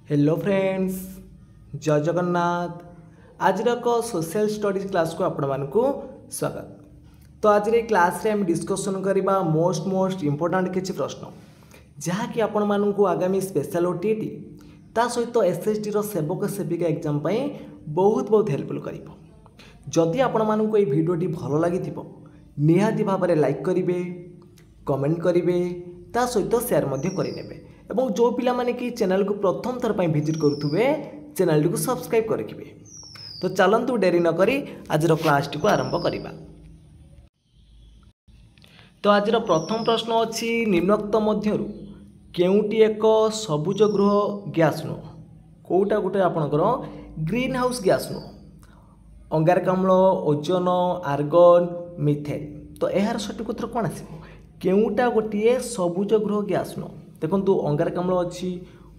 Hello friends, जय जगन्नाथ। आज एक सोशल स्टडीज क्लास को आपण मानकु स्वागत। तो आज रे क्लास रे हम डिस्कशन करबा मोस्ट इंपोर्टेंट किछि प्रश्न जहा कि आपण मानकु आगामी स्पेशल ओटीटी ता सहित एसएसटी रो सेवक सेविका एग्जाम पई बहुत हेल्पफुल करिवो। जदि आपण मानकु ए वीडियोटी भलो लागिथिबो निहाती भाबरे लाइक करिवे, कमेंट करिवे, ता सहित शेयर मध्य करिनेबे एवं जो पिला माने कि चैनल को प्रथम थर पर विजिट करुवे चैनल को सब्सक्राइब करेंगे। तो चलतु डेरी न करी आज क्लास टी को आरंभ करवा। तो आज प्रथम प्रश्न अच्छी निम्नोक्त मध्य केउटी एक सबुज गृह गैस नुह कौटा गोटे आपणकर ग्रीन हाउस गैस नुह अंगारकाम्ल, ओजोन, आर्गन, मिथेन। तो यार सठिक उत्तर कौन आस केउटा गोटे सबुज गृह गैस नुह। देखो अंगारकाम्ल अच्छी,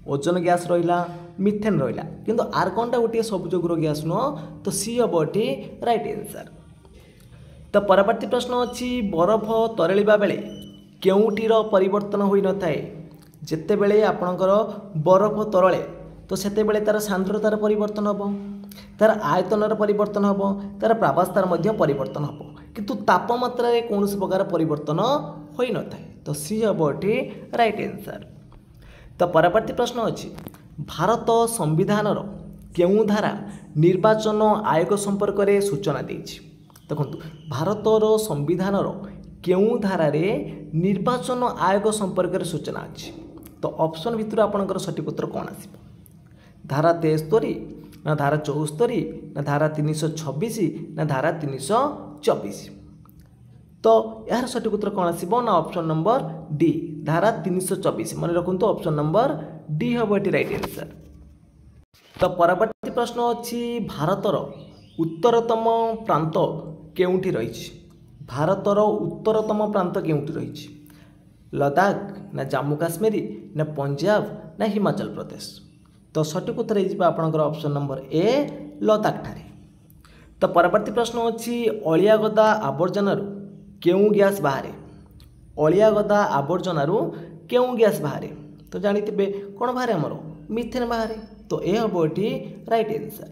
ओजोन गैस रहा, मिथेन रहा, किंतु आर्गनटा गोटे सबुज गृह गैस नुह। तो सी हम ये राइट आंसर। तो परवर्ती प्रश्न अच्छी बरफ तरलिबा बेले केउटीर परिवर्तन होई न थाए। जेते बेले आपणकर बरफ तरले तो सेते बेले तार सांद्रतार परिवर्तन हम, तार आयतनर परिवर्तन हम, तार प्रावास्तार मध्य परिवर्तन हम, किंतु तापमात्रा रे कौन प्रकार परिवर्तन होई न थाए। तो सी हम ये राइट आंसर। तो परवर्ती प्रश्न अच्छी भारत संविधान केउं धारा निर्वाचन आयोग संपर्क में सूचना देछि। देखो भारतर संविधान केउं धारा रे निर्वाचन आयोग संपर्क में सूचना अच्छी। तो ऑप्शन भितर आपंकर सठिक उत्तर कौन आस धारा 73 ना धारा 74 ना धारा 326 ना धारा 324। तो यार सठिक उत्तर कौन आसो ना ऑप्शन नंबर डी धारा 324। मन रखु ऑप्शन नंबर डी हम ये राइट आंसर। तो परवर्ती प्रश्न अच्छी भारतर उत्तरतम प्रांत केउठी रही। भारतर उत्तरतम प्रांत केउठी रही? लद्दाख ना जम्मू काश्मीर ना पंजाब ना हिमाचल प्रदेश। तो सठिक उत्तर होगा ऑप्शन नंबर ए लद्दाख ठारे। तो परवर्ती प्रश्न अच्छी अलिया गदा आवर्जनारू केउं गैस बाहर? अलिया गदा आवर्जनारू केउं गैस बाहर? तो जानिथिबे कौन बाहर आमर मिथेन बाहर। तो यह हम ये राइट आंसर।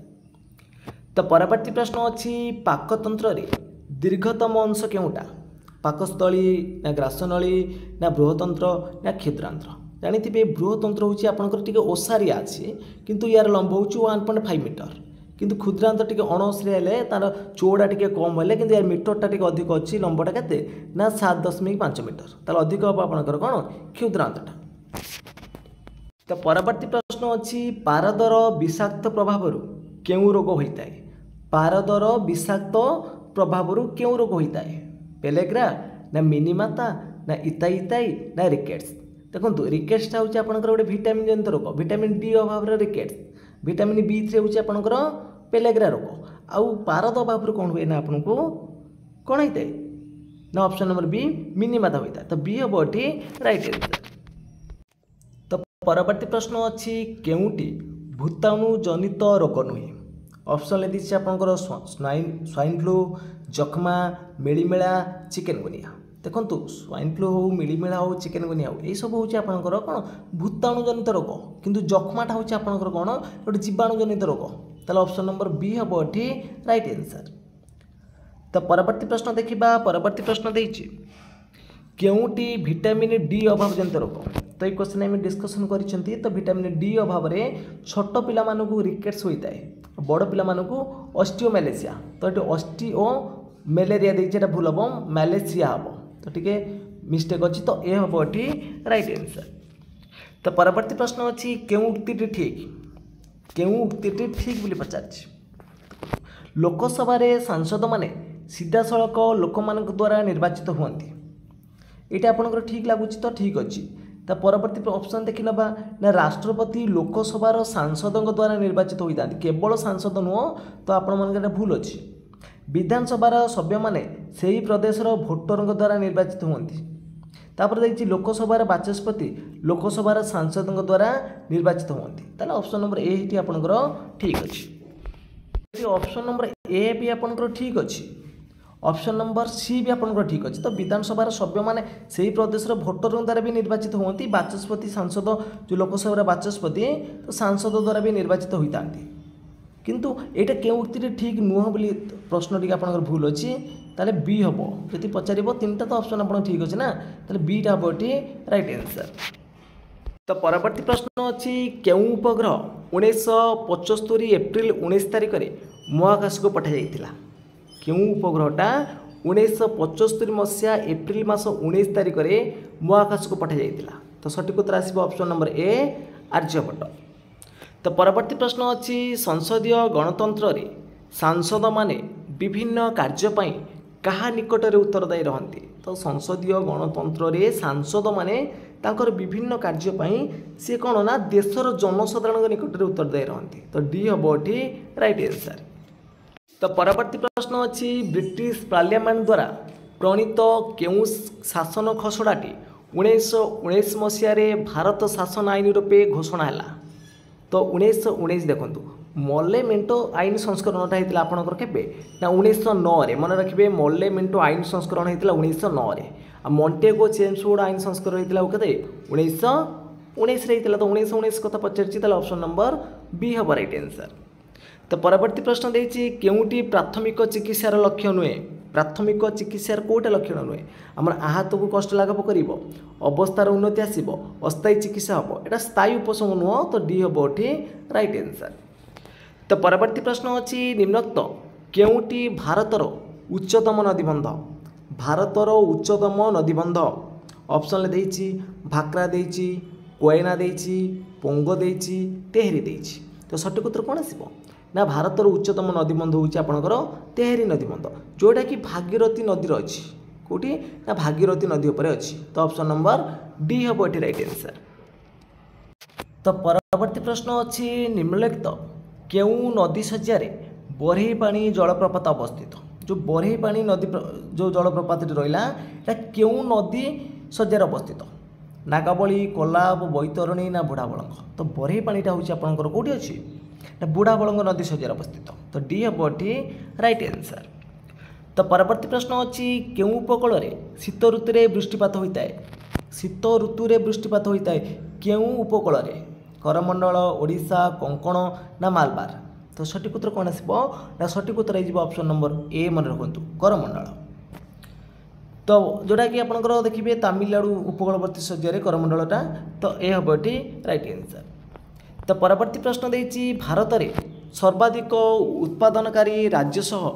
तो परवर्ती प्रश्न अच्छी पाकतंत्र रे दीर्घतम अंश केउटा? पाकस्थली ना ग्रासनली ना बृहतंत्र ना क्षुद्रांत्र? जानिथिबे बृहतंत्र होची आपनकर टिके ओसारिया अछि किंतु यार लंब होची 1.5 मीटर, किंतु क्षुद्रांत टिके अणोसरिया हेले तार चौड़ा टिके कम हेले किंतु यार मीटरटा टिके अधिक अछि। लंबटा केते ना 7.5 मीटर, तार अधिक हम आपनकर कोन क्षुद्रांतटा। तो परवर्ती प्रश्न अच्छी पारदर विषाक्त प्रभाव केउं रोग होता है? पारदर विषाक्त प्रभाव केउं रोग होता है? पेलेग्रा ना मिनीमाता ना इताई ना रिकेट्स? देखो रिकेट्सटा हूँ आपंकर गोटे भिटामिन जनित रोग, भिटामिन डी अभाव रिकेट्स, भिटामिन B3 हूँ आपंकर पेलेग्रा रोग, आउ पारद अभाव कौन हुए ना आपको कौन होता है ना ऑप्शन नंबर बी मिनीमाता होता है। तो बी हम ये राइट आंसर। तो परवर्ती प्रश्न अच्छी केउटी भूताणु जनित रोग नुहे? ऑप्शन ले दीजिए आपंकर स्वाइन फ्लू, जखमा, मिलीमेला, चिकेनगुनिया। देखो स्वाइन फ्लू हो, मिलीमेला हो, चिकेनगुनिया हो, यही सब हूँ आपंकर कौन भूताणु जनित रोग, किंतु जखमाटा हूँ आपंकर कौन गोटे जीवाणु जनित रोग। ताहले ऑप्शन नंबर बी हम ये राइट आंसर। तो परवर्ती प्रश्न देखिबा। परवर्ती प्रश्न देछि केउटी विटामिन डी अभाव जनित रोग? तो ये क्वेश्चन आम डिस्कसन करिसेंती। तो विटामिन डी अभाव में छोट पिला मानकु रिकेट्स होता है, बड़ पिला मानकु ऑस्टियोमैलेसिया। तो ये ऑस्टियो मैलेरिया देखे भूल हम मैलेसिया हम, तो टिके मिस्टेक अच्छी। तो ये हम ये राइट आंसर। तो परवर्ती प्रश्न अच्छी केउं उक्तिटी ठीक? केउं उक्तिटी ठीक बोली पचार? लोकसभा रे सांसद माने सीधा सड़क लोक मान द्वारा निर्वाचित हुअन्ति, ये आपंकर ठीक लगुच? तो ठीक अच्छी। तो परवर्ती ऑप्शन देखि नबा ना राष्ट्रपति लोकसभार सांसदों द्वारा निर्वाचित होता है, केवल सांसद नुह। तो आपण मन भूल अच्छी। विधानसभार सभ्य माने सेही प्रदेशर भोटर द्वारा निर्वाचित होती। तापर देखिए लोकसभार बाचस्पति लोकसभार सांसदों द्वारा निर्वाचित होती। ताले ऑप्शन नंबर ए ही आपंकर ठीक अच्छी। ऑप्शन नंबर ए भी आपंकर ठीक अच्छी। ऑप्शन नंबर सी भी आपंकर ठीक अच्छे। तो विधानसभा सभ्य मैंने से ही प्रदेश भोटर द्वारा भी निर्वाचित होती, बाचस्पति सांसद जो लोकसभा बाचस्पति तो सांसद द्वारा भी निर्वाचित होता है। किंतु यहाँ क्यों उक्ति ठीक नुह बोली प्रश्न टी आप भूल अच्छी, ताले बी हम जब पचार तीन टा तो ऑप्शन आप ठीक अच्छे ना, ताले बीटा हम ये राइट आंसर। तो परवर्ती प्रश्न अच्छी केउं उपग्रह 1975 एप्रिल 19 तारिख में महाकाश को पठा जाइथिला। केउं उपग्रहटा 1975 मसीहा एप्रिल मास 19 तारिख में महाकाश को पठा जाइथिला। तो सठिक उत्तर आसिबो ऑप्शन नंबर ए आर्यभट्ट। तो परवर्ती प्रश्न अच्छी संसदीय गणतंत्र रे सांसद माने विभिन्न कार्यपाई कहा निकट में उत्तरदायी रहती। तो संसदीय गणतंत्र रे सांसद माने तांकर विभिन्न कार्यपाई सी कौन ना देशर जनसाधारण निकट में उत्तरदायी रहती। तो डी हम ये राइट आंसर। तो परवर्ती प्रश्न अच्छी ब्रिटिश पार्लियामेंट द्वारा प्रणीत केउं शासन खसड़ाटी 1919 मसीह भारत शासन आईन रूपे घोषणा है। तो 1919 देखूँ मल्ले मिंटो आईन संस्करणटा होता आपंकर के 1909 मन रखिए। मल्ले मिंटो आईन संस्करण होता 1909 आ मॉन्टेगो चेम्सफोर्ड आईन संस्करण होता के 1919 तो 1919 कथा पचार ऑप्शन नंबर बी हम राइट आंसर। तो परवर्ती प्रश्न देती केउटी प्राथमिक चिकित्सार लक्ष्य नुहे। प्राथमिक चिकित्सार कोटा लक्षण नुहे आम आहत को कष्ट लाघव कर अवस्थार उन्नति आसब अस्थायी चिकित्सा हम यहाँ स्थायी उपशम नुह। तो डी हम ये राइट आंसर। तो परवर्ती प्रश्न अच्छी निम्नोक्त केउटी भारतर उच्चतम नदीबंध। भारतर उच्चतम नदीबंध ऑप्शन देछि भाक्रा देछि कोयना देछि पोंग देछि तेहरी देछि। तो सठिक उत्तर कौन आसब ना भारतर उच्चतम नदीबंध होछि आपनकर तेहरी नदीबंध जोटा कि भागीरथी नदी अच्छी कौटी ना भागीरथी नदी उपर अच्छी। तो ऑप्शन नंबर डी हम ये राइट आंसर। तो परवर्ती प्रश्न अच्छी निम्नलिखित केउं नदी शଯ୍यार बरही पानी जलप्रपात अवस्थित। जो बरही पानी नदी जो जलप्रपात रहा केउं नदी शଯ୍यार अवस्थित नागावली कोलाब बैतरणी ना बुढ़ाबलंग। तो बरही पानीटा हूँ आपंकर कौटी अच्छी ना बुढ़ाबलंग नदी शଯ୍यार अवस्थित। तो डी हम ये राइट आंसर। तो परवर्ती प्रश्न अच्छी केउं उपकूल शीत ऋतु में वृष्टिपात होता है। शीत ऋतु में वृष्टिपात होता है केउं उपकूल करमंडल ओडिशा कोंकण ना मालबार। तो सठिक उत्तर कौन आसब ना सठिक उत्तर हो ऑप्शन नंबर ए मन रखु करमंडल। तो जोटा कि आपंकर देखिए तमिलनाडु उपकूलवर्ती शଯ୍यार करमंडलटा। तो ए हम ये राइट आंसर। तो परवर्ती प्रश्न देछि भारत में सर्वाधिक उत्पादनकारी राज्य सह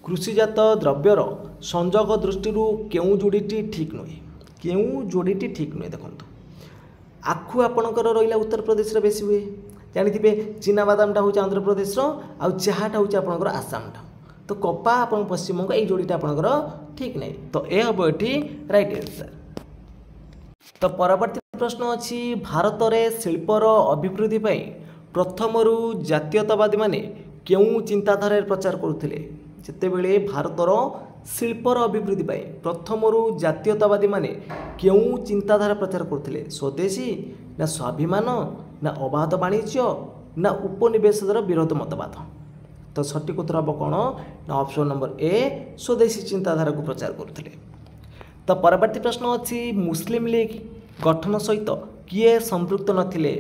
कृषिजात द्रव्यर संजोग दृष्टि केउं जोड़ीटी ठीक नुहे। केउं जोड़ीटी ठीक नुहे देखो आखु आपणकर रहा उत्तर प्रदेश रे बेसी हुए जानी चीनाबादामटा हूँ आंध्र प्रदेश आउ चाहाटा हूँ आपणकर आसाम। तो कपा आप पश्चिमबंग ये जोड़ीटा आपणकर ठीक नहीं। तो ए हम ये राइट आंसर। तो परवर्ती प्रश्न अच्छी भारत में शिल्पर अभिवृद्धि प्रथमरु जातीयतावादी माने केउं चिंताधारा प्रचार करुथिले। जेतेबेले भारतर शिल्पर अभिवृद्धि प्रथमरु जातीयतावादी माने केउं चिंताधारा प्रचार करुथिले। स्वदेशी ना स्वाभिमान ना अबाध वाणिज्य ना उपनिवेशर विरोध मतवाद। तो सठिक उत्तर हम कौन ना ऑप्शन नंबर ए स्वदेशी चिंताधारा को प्रचार करुथिले। तो परवर्ती प्रश्न अच्छी मुस्लिम लीग गठन सहित किए संपृक्त नथिले।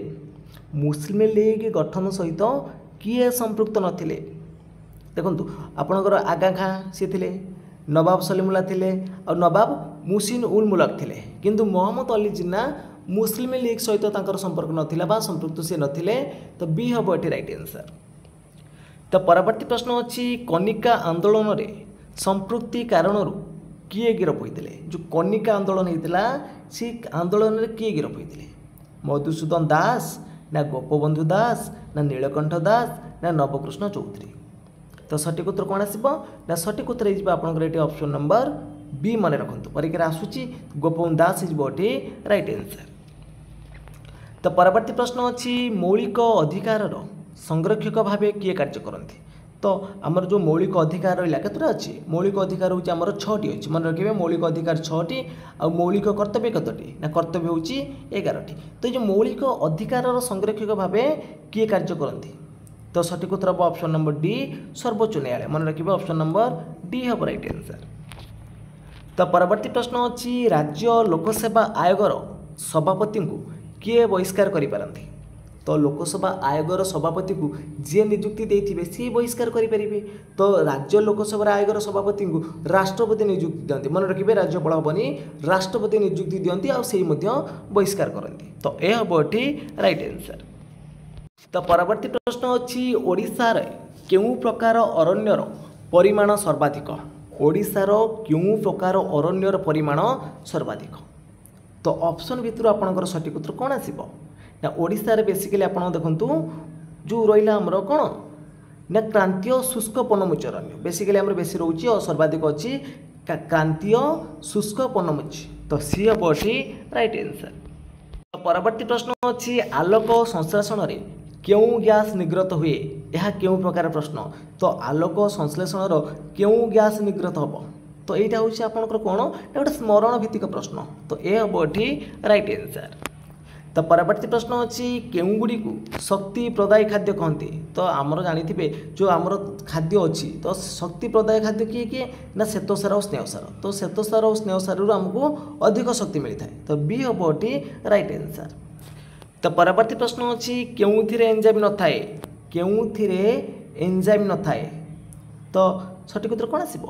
मुस्लिम लीग गठन सहित किए संपृक्त नथिले देखंतु आपणकर आगा खां सी थे नवाब सलीमुल्लाह थे और नवाब मुहसिन उल मुल्क थे किंतु मोहम्मद अली जिन्ना मुस्लिम लीग सहित तांकर संपर्क नथिला बा संपृक्त से नथिले। तो बी हम ये राइट आंसर। तो परवर्ती प्रश्न अच्छी कनिका आंदोलन रे संपृक्ति कारणरू किए गिरफ होते। जो कनिका आंदोलन होता सी आंदोलन में किए गिरफ होते मधुसूदन दास ना गोपबंधु दास ना नीलकंठ दास ना नवकृष्ण चौधरी। तो सठिक उत्तर कौन आसब ना सठिक उत्तर ये ऑप्शन नंबर बी मन रखु परीक्षा आसूची गोपबंधु दास ये राइट आंसर। तो परवर्ती प्रश्न अच्छी मौलिक अधिकार संरक्षक भाव किए कार्य करती। तो आमर जो मौलिक अधिकार रहा केतटा अच्छी मौलिक अधिकार हूँ आमर 6टी अच्छी मन रखिए मौलिक अधिकार 6टी आ मौलिक कर्तव्य कतटी ना कर्तव्य हूँ 11टी। तो ये मौलिक अधिकार संरक्षक भाव किए कार्य करती। तो सठिक उत्तर ऑप्शन नंबर डी सर्वोच्च न्यायालय मन रखिए ऑप्शन नंबर डी हम राइट आंसर। तो परवर्ती प्रश्न अच्छी राज्य लोकसेवा आयोगर सभापति को किए बहिष्कार करें। तो लोकसभा आयोगर सभापति को जी नियुक्ति देते सी बहिष्कार करेंगे। तो राज्य लोकसभा आयोगर सभापति को राष्ट्रपति नियुक्ति दिखती मन रखिए राज्यपाल हेनी राष्ट्रपति नियुक्ति दिखती आई बहिष्कार करती। तो यह हम ये राइट आंसर। तो परवर्ती प्रश्न अच्छी ओडिशार केउं प्रकार अरण्यर परिमाण सर्वाधिक। ओडिशार केउं प्रकार अरण्यर परिमाण सर्वाधिक। तो ऑप्शन भितर आपंकर सठिक उत्तर कौन आसब ना ओडिशार बेसिकली आप देखूँ जो रहा आमर कौन ना क्रांतीय शुष्क पनमुच्च अरण्य बेसिकली आम बेसी रोचे और सर्वाधिक अच्छी क्रांतीय शुष्क पनमुच्च। तो सी हम ये राइट आंसर। परवर्ती प्रश्न अच्छी आलोक संश्लेषण क्यों गैस निर्गत हुए यह क्यों प्रकार प्रश्न। तो आलोक संश्लेषण क्यों गैस निर्गत हम तो यहाँ हूँ आपंकर कौन गोटे स्मरण भित्तिक प्रश्न। तो यह हम ये राइट आंसर। तो परवर्ती प्रश्न अच्छी केउगुड़ी को शक्ति प्रदायी खाद्य कहते। तो आमर जानी जो आमर खाद्य अच्छी तो शक्ति प्रदायी खाद्य किए किए ना श्वेतसार और स्नेहसार। तो श्वेतसार और स्नेहसार आमको अधिक शक्ति मिलता है। तो बी हम ये राइट आंसर। तो परवर्ती प्रश्न अच्छी क्यों एंजाइम न थाए क्यों एंजाइम न थाए। तो सठिक उत्तर कौन आसब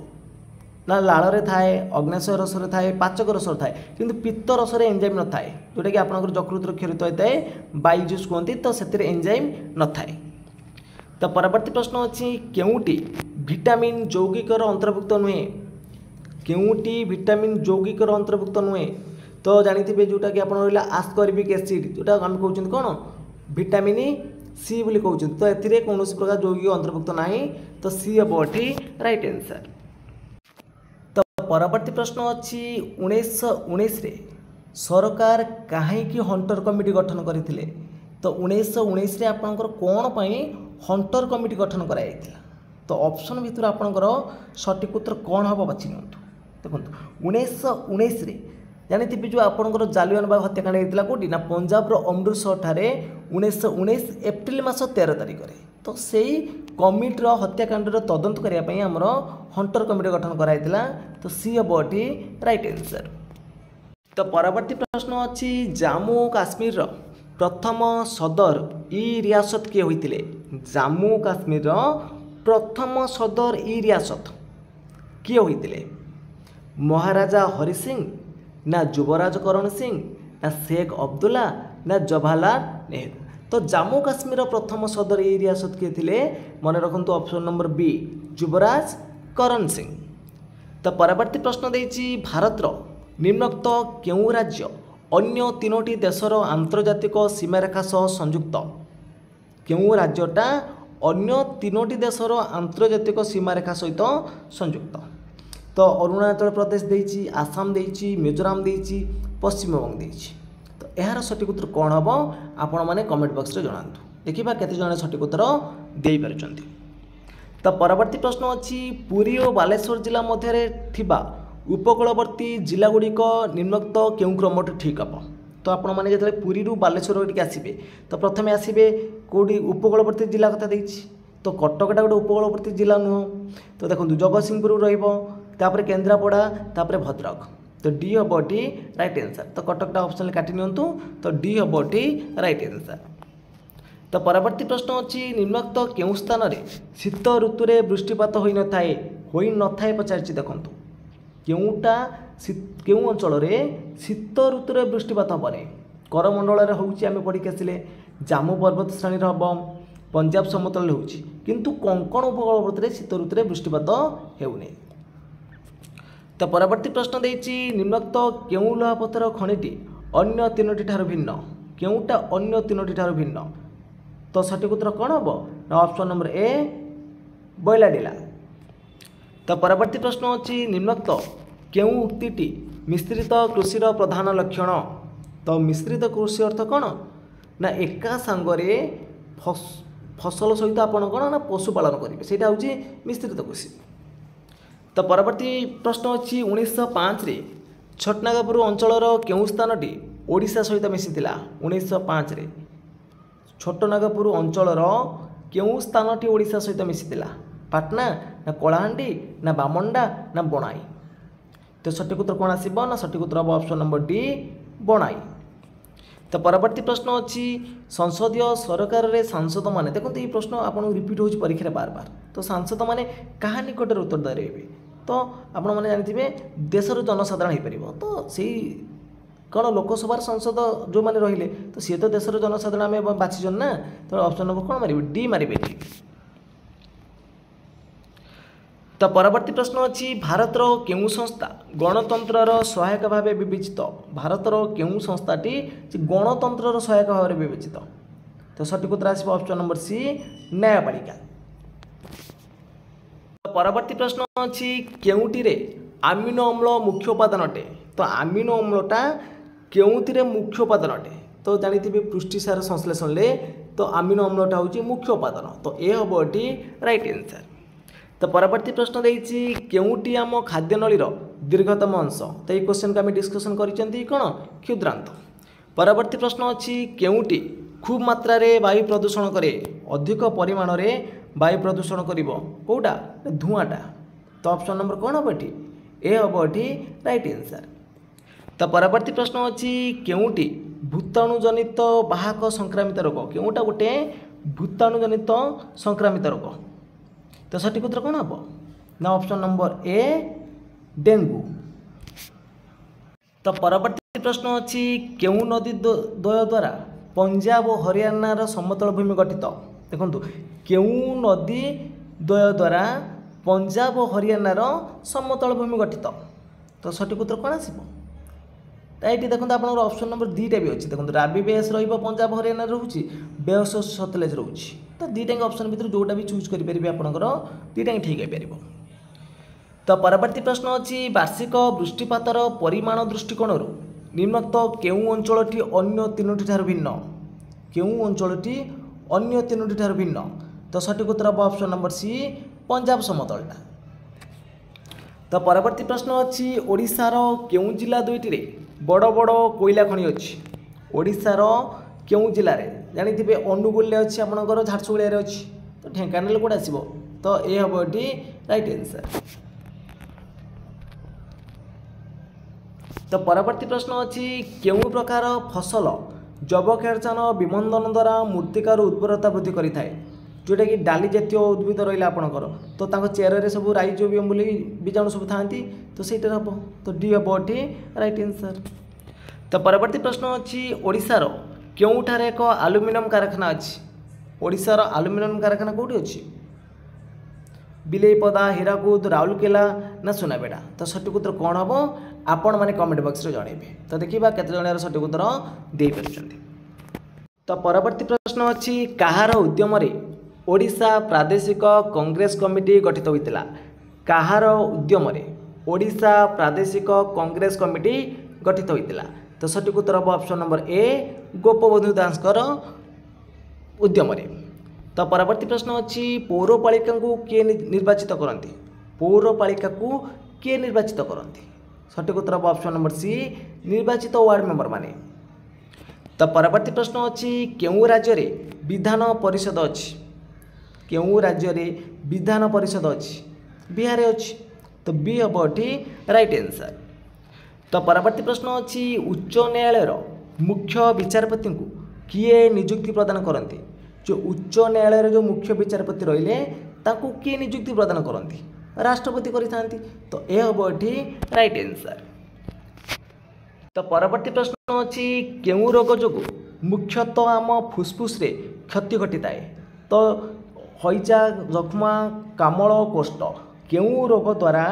ना लाल रे थाए अग्नाशय रस थाए पाचक रस थाए किंतु पित्त रस एंजाइम न थाए जोटा कि आपंकर यकृत क्षरित होता है बाइजुस कहते। तो से एंजाइम न थाए। तो परवर्ती प्रश्न अच्छी केउटी विटामिन यौगिकर अंतर्भुक्त नुहे केउटी विटामिन यौगिकर अंतर्भुक्त नुहे। तो जानी जोटा कि आप रहा आस्कॉर्बिक एसिड जोटा आम कहते कौन विटामिन सी बोली कहते। तो ए कौन प्रकार यौगिक अंतर्भुक्त ना। तो सी हम ये राइट आंसर। तो परवर्ती प्रश्न अच्छी 1919 सरकार कहीं हंटर कमिटी गठन करते। तो 1919 आपंकर कौन पाई हंटर कमिटी गठन कराई। तो ऑप्शन भितर आपंकर सठिक उत्तर कौन हम बाछि देखो 1919 जानी जो आपंकर जालियानबाग हत्याकांड होता कौटी ना पंजाब अमृतसर ठारे 1919 एप्रिल मास 13 तारिख में। तो से कमिटर हत्याकांड तदंत करने आमर हंटर कमिटी गठन कराइला। तो सी हम ये राइट आंसर। तो परवर्ती प्रश्न अच्छी जम्मू काश्मीर प्रथम सदर ई रियासत किए होते। जम्मू काश्मीर प्रथम सदर ई रियासत किए होते महाराजा हरि सिंह ना युवराज करण सिंह ना शेख अब्दुल्ला ना जवाहरलाल नेहरू। तो जम्मू काश्मीर प्रथम सदर ई रियासत किए थे मन रखु ऑप्शन नंबर बी युवराज करण सिंह। तो परवर्ती प्रश्न देछि भारतर निम्नोक्त केउं राज्य अन्य तीनोटी देशर आंतर्जातिक सीमारेखा सह संयुक्त। केउं राज्यटा अन्य तीनोटी देशर आंतर्जातिक सीमारेखा सहित संयुक्त। तो अरुणाचल प्रदेश देछि आसाम देछि मिजोराम देछि पश्चिमबंग देछि। तो यार सठिक उत्तर कौन हम आपण मैंने कमेंट बॉक्स रे जणातु देखिबा केते जण सठिक उत्तर देई परछंती। तो परवर्ती प्रश्न अच्छी पुरी और बालेश्वर जिला मध्य थिबा उपकूलवर्ती जिलागुड़िक निम्नोक्त केउं क्रमटे ठीक हम। तो आपण मैंने जो पुरी बालेश्वर ये आसबे तो प्रथम आसबे कौटी उपकूलवर्ती जिला कथा देछि। तो कटकटा गोटे उपकूलवर्ती जिला नुह। तो देखो जगतसिंहपुर रपर केन्द्रापड़ा तापर भद्रक। तो डी हम ये राइट आंसर। तो कटकटा ऑप्शन काटि नियंतु। तो डी हम ये राइट आंसर। तो परवर्ती प्रश्न अच्छी निम्नोक्त केउं स्थान रे शीत ऋतु रे वृष्टिपात होई न थाए पचारछि देखु केउटा केउं अंचल रे शीत ऋतु रे वृष्टिपात हेबनी करमंडल रे होउछि आमे पढ़ी के आसिले जाम्मू पर्वत श्रेणी रे हबो पंजाब समतल रे होउछि किंतु कोंकण उपकूलवर्ती रे शीत ऋतु रे वृष्टिपात हेउनी। तो परवर्ती प्रश्न देछि निम्नोक्त केउं लोहापथर खनिटी अन्य तीनोटी ठार भिन्न केउंटा अन्य तीनोटी ठार भिन्न। तो सठिक उत्तर कौन हम ना ऑप्शन नंबर ए बैलाडिला। तो परवर्ती प्रश्न अच्छी निम्नोक्त केउं उक्तिटी मिश्रित कृषिर प्रधान लक्षण। तो मिश्रित कृषि अर्थ कौन ना एका सांगरे फसल सहित आपण कौन ना पशुपालन करेंगे से हूँ मिश्रित कृषि। तो परवर्ती प्रश्न अच्छी 1905 रे छटनागपुर अंचलर केउं स्थानटी ओडिशा सहित मिशिथिला। 1905 रे छोटनागपुर अंचलर केउं स्थानटी ओडिशा सहित मिशिथिला पाटना ना कलाहांडी ना बामंडा ना बणाई। तो सठिक उत्तर कौन आसब ना सठिक उत्तर हम ऑप्शन नंबर डी बणाई। तो परवर्ती प्रश्न अच्छी संसदीय सरकार रे सांसद माने देखो ये प्रश्न आपको रिपीट हो परीक्षा बार बार। तो सांसद माने क्या निकट उत्तर देवे तो आपण मैंने जानते देशर जनसाधारण हो पार तो से कौन लोकसभा सांसद जो मैंने रहिले तो सी तो देशर जनसाधारण आम बाछी ना तो ऑप्शन नंबर कौन मारे डी मारे। तो परवर्ती प्रश्न अच्छी भारतर केउ संस्था गणतंत्र सहायक भाव विवेचित भारतर केउ संस्थाटी गणतंत्र सहायक भाव विवेचित तो सठिक उत्तर आसब ऑप्शन नंबर सी न्यायपालिका। परवर्ती प्रश्न अच्छी केउटिरे आमिनो अम्ल मुख्य उपादान अटे तो आमिनो अम्लटा केउटिरे मुख्य उपादान अटे तो जानी पुष्टिसार संश्लेषण ले तो आमिनो अम्लटा हूँ मुख्य उपादान तो ये हम ये राइट आंसर। तो परवर्ती प्रश्न देती केउटी आम खाद्य नलीर दीर्घतम अंश तो ये क्वेश्चन को आम डिस्कसन करी कौन क्षुद्रांत। परवर्ती प्रश्न अच्छी केउटी खूब मात्रा रे वायु प्रदूषण करे अधिक परिमाण रे वायु प्रदूषण करिवो कोउटा धुआंटा तो ऑप्शन नंबर कौन हम ये ए हम ये राइट आंसर। तो परवर्ती प्रश्न अच्छी केउटी भूताणु जनित बाहक संक्रामित रोग केउटा गोटे भूताणु जनित संक्रामित रोग तो सठिक उत्तर कौन हम ना ऑप्शन नंबर ए डेंगू। तो परवर्ती प्रश्न अच्छी केउ नदी द्वय द्वारा पंजाब और हरियाणार समतल भूमि गठित देखो केउ नदी द्वय द्वारा पंजाब और हरियाणार समतल भूमि गठित तो सठिक उत्तर कौन आसब ये देखो आप ऑप्शन नंबर दुईटा भी अच्छी देखो राबी बेस पंजाब हरियाणा रोचे बेस सतलेज रोचे तो दुईटा ऑप्शन भर जोटा भी चूज करेंगे आपंकर दुईटा ठीक हो। तो परवर्ती प्रश्न अच्छी वार्षिक वृष्टिपातर परिमाण दृष्टिकोण निम्नोक्त केउ अंचलटी अन्य तीनोटी ठार भिन्न केउ अंचलटी अन्य तीनोटी ठार भिन्न तो सठिक उत्तर हम ऑप्शन नंबर सी पंजाब समतलटा। तो परवर्ती प्रश्न अच्छी ओडिशार केउ जिला दुईटी बड़ बड़ कोयला खनि अच्छी ओडिशार केउ जिले में जानी अनुगुल अच्छी आपंकर झारसुगुड़िया अच्छी तो ढेंकानाल कौट आसब तो ये हम ये राइट आंसर। तो परवर्ती प्रश्न अच्छी केउ प्रकार फसल जैवक्षारजान विमंदन द्वारा मृत्तिकार उर्वरता वृद्धि करें जोटा कि डाली जातीय उद्भिद रहा आपंकर तो चेहरे सब राइजोबियम बोली बीजाणु सब था तो सहीटा हम तो डी हम ये राइट आंसर। तो परवर्ती प्रश्न अच्छी ओडिशार केउठार एक आलुमिनियम कारखाना अच्छी ओडिशार आलुमिनियम कारखाना कौटी अच्छी बिलेईपदा हीराकुद राउरकेला ना सुनाबेड़ा तो सठिक उत्तर कौन हम आपण मैंने कमेंट बॉक्स रे जणेबे तो देखिबा केते जणर सठिक उत्तर दे परछन्ती। तो परवर्ती प्रश्न अच्छी कहार उद्यम रे ओडिशा प्रादेशिक कांग्रेस कमिटी गठित होइतिला कहार उद्यम रे ओडिशा प्रादेशिक कांग्रेस कमिटी गठित होइतिला तो सठिक उत्तर हम ऑप्शन नंबर ए गोपबंधु दासकर उद्यम रे। तो परवर्ती प्रश्न अच्छी पौरपालिका को किए निर्वाचित करती पौरपालिका को किए निर्वाचित करती सठिक उत्तर हम ऑप्शन नंबर सी निर्वाचित वार्ड मेंबर माने। तो परवर्ती प्रश्न अच्छी केउ राज्य रे विधान परिषद अच्छी केउ राज्य रे विधान परिषद अच्छी बिहार अच्छी तो बी हम ये राइट आंसर। तो परवर्ती प्रश्न अच्छी उच्च न्यायालय मुख्य विचारपति को किए नियुक्ति प्रदान करती जो उच्च न्यायालय जो मुख्य विचारपति रहिले ताकू किए नियुक्ति प्रदान करती राष्ट्रपति करिथांती तो ए हम ये राइट आंसर। तो परवर्ती प्रश्न अच्छी केउ रोग जो मुख्यतः आम फुसफुस रे क्षति घटी थाए तो हईजा जख्मा कामल कोष्ठ केउ रोग द्वारा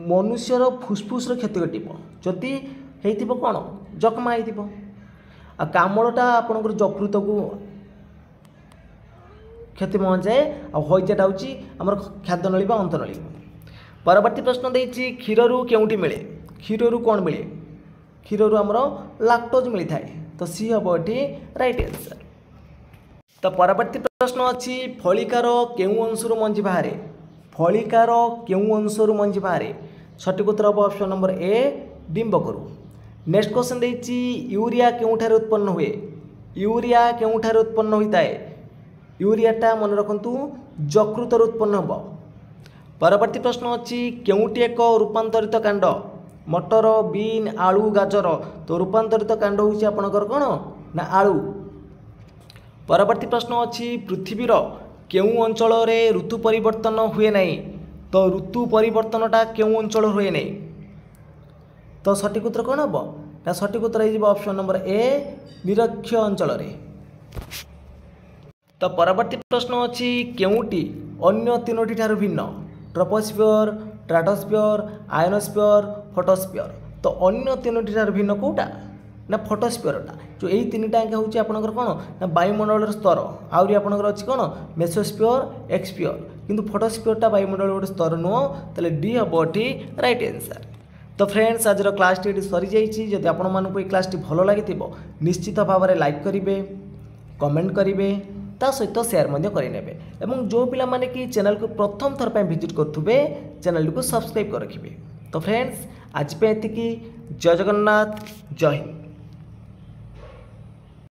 मनुष्यर फुसफुस क्षति घटो जदि हो कौन जख्मा हो कामलटा आपंकर जकृत को क्षति पहुँचाए हईजाटा हूँ आम खाद्य नली अंत नली। परवर्ती प्रश्न देती क्षीर केउटी मिले क्षीर कौन मिले क्षीर आमर लाक्टोज मिलता है तो सी हम ये राइट आंसर। तो परवर्ती प्रश्न अच्छी फलिकार केउ अंशर मंजी बाहर फलिकार केउ अंशर मंजी बाहर सठिक उत्तर हम ऑप्शन नंबर ए डिंबकरू। नेक्स्ट क्वेश्चन देती यूरिया केउठार उत्पन्न हुए यूरिया केउठार उत्पन्न होता है यूरियाटा मन रखु जकृतर उत्पन्न हम परवर्ती प्रश्न अच्छी केउटी एक रूपांतरित कांड मटर बीन आलू गाजर तो रूपांतरित कांड होउछि आपनकर कोन ना आलू। परवर्ती प्रश्न अच्छी पृथ्वीर केउ अंचल रे ऋतु परिवर्तन हुए नहीं तो ऋतु परिवर्तनटा केउ अंचल हुए नहीं तो सठिक उत्तर कौन हम ना सठिक उत्तर हो ऑप्शन नंबर ए निरक्ष अंचल रे। तो परवर्ती प्रश्न अच्छी केउटी अन्य तीनोटी ठारू भिन्न ट्रोपोस्फियर स्ट्राटोस्फियर आयनोस्फियर फोटोस्फियर तो अन्य तीनोटी ठारू भिन्न कोटा ना फोटोस्फियरटा जो यही तीन टाइम हूँ आपंकर कौन ना वायुमंडल स्तर आहरी आपंकर अच्छी कौन मेसोस्फियर एक्सफियर किंतु फोटोस्फियरटा वायुमंडल गोटे स्तर नुह तो डी हम ये राइट आंसर। तो फ्रेंड्स आज क्लास टी सरी जाइए जदि आपण मानक क्लास टी भल लगी निश्चित भाव में लाइक करेंगे कमेंट करेंगे ता सहित शेयर करेंगे एवं जो पिला माने कि चैनल को प्रथम थर पर विजिट करुवे चैनल को सब्सक्राइब कर रखिए। तो फ्रेंड्स आज पे एतिकी जय जगन्नाथ जय हिंद।